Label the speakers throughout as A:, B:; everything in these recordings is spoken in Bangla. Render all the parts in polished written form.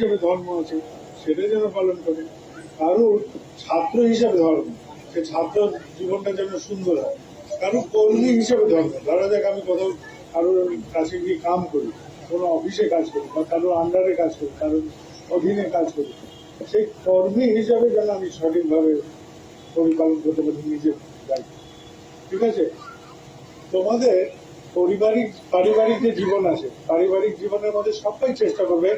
A: হিসেবে ধর্ম আছে সেটা যেন পালন করে, কারোর ছাত্র হিসেবে ধর্ম, সে ছাত্র জীবনটা যেন সুন্দর হয়, কারোর কর্মী হিসেবে ধর্ম। ধরা যাক আমি কোথাও কারোর কাছে গিয়ে কাম করি, কোনো অফিসে কাজ করি বা কারোর আন্ডারে কাজ করি, কারোর অধীনে কাজ করি, সেই কর্মী হিসাবে যেন আমি সঠিকভাবে পরিপালন করতে পারি নিজের দায়িত্ব। ঠিক আছে? তোমাদের পারিবারিক যে জীবন আছে, পারিবারিক জীবনের মধ্যে সবাই চেষ্টা করবে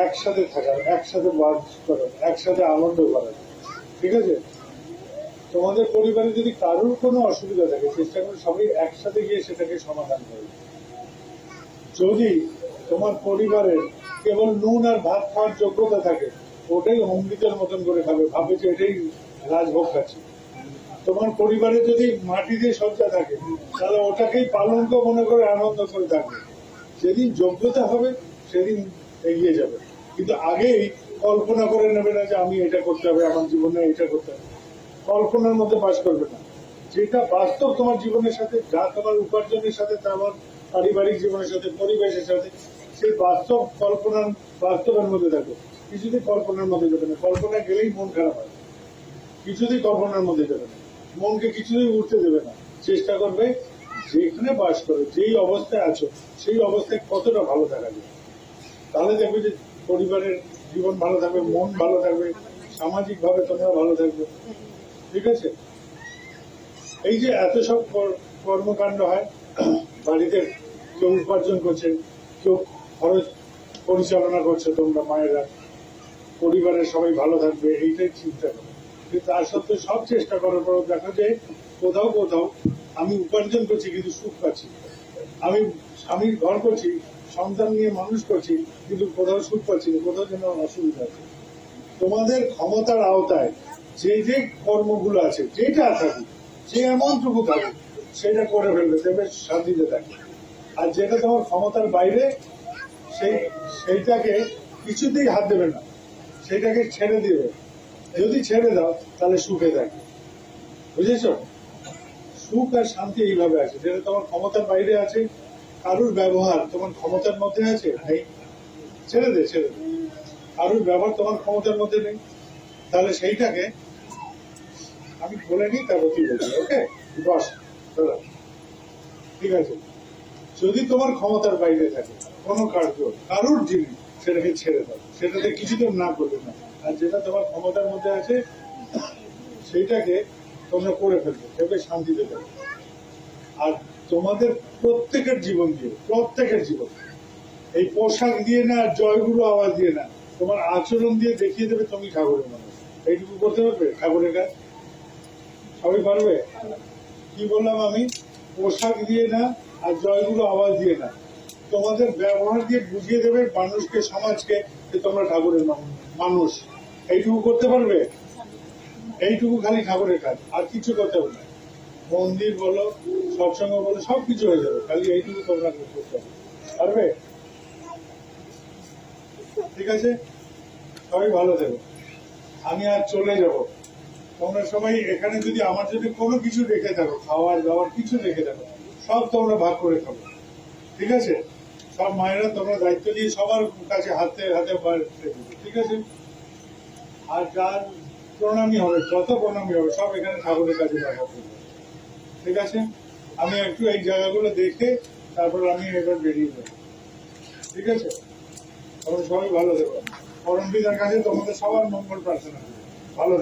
A: একসাথে থাকার, একসাথে বাস করার, একসাথে আনন্দ করার। ঠিক আছে? তোমাদের পরিবারে যদি কারোর কোনো অসুবিধা থাকে, চেষ্টা করে সবাই একসাথে গিয়ে সেটাকে সমাধান করবে। যদি তোমার পরিবারের কেবল নুন আর ভাত খাওয়ার যোগ্যতা থাকে, ওটাই অমৃতের মতন করে খাবে, ভাবে যে এটাই রাজভোগ খাচ্ছে। তোমার পরিবারে যদি মাটি দিয়ে সজ্জা থাকে, তাহলে ওটাকেই পালঙ্ক মনে করে আনন্দ করে থাকবে। যেদিন যোগ্যতা হবে সেদিন এগিয়ে যাবে, কিন্তু আগেই কল্পনা করে নেবে না যে আমি এটা করতে হবে, আমার জীবনে এটা করতে হবে। কল্পনার মধ্যে বাস করবে না। যেটা বাস্তব তোমার জীবনের সাথে, যা তোমার উপার্জনের সাথে, তোমার পারিবারিক জীবনের সাথে, পরিবেশের সাথে, সেই বাস্তবের মধ্যে থাকবে। কিছুতেই কল্পনার মধ্যে যাবে না। কল্পনা গেলেই মন খারাপ হয়। কিছুতেই কল্পনার মধ্যে যাবে না, মনকে কিছুতেই উঠতে দেবে না। চেষ্টা করবে যেখানে বাস করে, যেই অবস্থায় আছো সেই অবস্থায় কতটা ভালো থাকা যায়। তাহলে দেখবে যে পরিবারের জীবন ভালো থাকবে, মন ভালো থাকবে, সামাজিক ভাবে তোমরা ভালো থাকবে। ঠিক আছে? এই যে এত সব কর্মকাণ্ড হয় বাড়িতে, কেউ উপার্জন করছে, কেউ খরচ পরিচালনা করছে, তোমরা মায়েরা পরিবারের সবাই ভালো থাকবে এইটাই চিন্তা করো। কিন্তু তার সত্ত্বেও সব চেষ্টা করার পর দেখা যায় কোথাও কোথাও আমি উপার্জন করছি কিন্তু সুখ পাচ্ছি, আমি স্বামীর ঘর করছি, সন্তান নিয়ে মানুষ করছি, কিন্তু কোথাও সুখ পাচ্ছি না, কোথাও যেন অসুবিধা আছে। তোমাদের ক্ষমতার আওতায় যে যে কর্মগুলো আছে, যেটা থাকুক, যে এমনটুকু থাকুক, সেটা করে ফেলবে, দেবে শান্তিতে থাকে। আর যেটা তোমার ক্ষমতার বাইরে, সেইটাকে কিছুতেই হাত দেবে না, সেটাকে ছেড়ে দিবে। যদি ছেড়ে দাও তাহলে সুখে থাকে। বুঝেছ? সুখ আর শান্তি এইভাবে আছে। যেটা তোমার ক্ষমতার বাইরে আছে, কারুর ব্যবহার তোমার ক্ষমতার মধ্যে আছে, নেই, ছেড়ে দে। কারুর ব্যবহার তোমার ক্ষমতার মধ্যে নেই, তাহলে সেইটাকে আমি বলে নিই, তারপর তুই বলছি। ওকে বস, ঠিক আছে? যদি তোমার ক্ষমতার বাইরে থাকে কোনো কার্য, কারুর জিনিস, সেটাকে ছেড়ে দাও, সেটাতে কিছুদিন না করবে না। আর যেটা তোমার ক্ষমতার মধ্যে আছে সেইটাকে তোমরা করে ফেলবে, তবে শান্তিতে থাকবে। আর তোমাদের প্রত্যেকের জীবন, এই পোশাক দিয়ে না, জয়গুরু আওয়াজ দিয়ে না, তোমার আচরণ দিয়ে দেখিয়ে দেবে তুমি ঠাকুরের মানুষ। এইটুকু করতে পারবে ঠাকুরের কাজ? সবাই পারবে? কি বললাম আমি? পোশাক দিয়ে না আর জয়গুরু আওয়াজ দিয়ে না, তোমাদের ব্যবহার দিয়ে বুঝিয়ে দেবে মানুষকে, সমাজকে, যে তোমরা ঠাকুরের মানুষ। এইটুকু করতে পারবে? এইটুকু খালি ঠাকুরের কাজ, আর কিছু করতে হবে না। মন্দির বলো, সৎসঙ্গ বলো, সবকিছু হয়ে যাবে, খালি এইটুকু তোমরা করতে পারবে। ঠিক আছে? সবাই ভালো থেকো। আমি আর চলে যাব। তোমরা সবাই এখানে যদি আমার যদি কোনো কিছু রেখে থাকো, খাওয়ার দাওয়ার কিছু রেখে থাকো, সব তোমরা ভাগ করে খাবো। ঠিক আছে? সব মায়েরা তোমরা দায়িত্ব দিয়ে সবার কাছে হাতে হাতে ঠিক আছে? আর যার প্রণামী হবে, যত প্রণামী হবে, সব এখানে ঠাকুরের কাছে দেখা করবে। ঠিক আছে? আমি একটু এই জায়গাগুলো দেখে তারপর আমি এবার বেরিয়ে যাবো। ঠিক আছে? তোমরা সবাই ভালো থেকো। পরমপিতার কাছে তোমাদের সবার মঙ্গল প্রার্থনা করি। ভালো থেকো।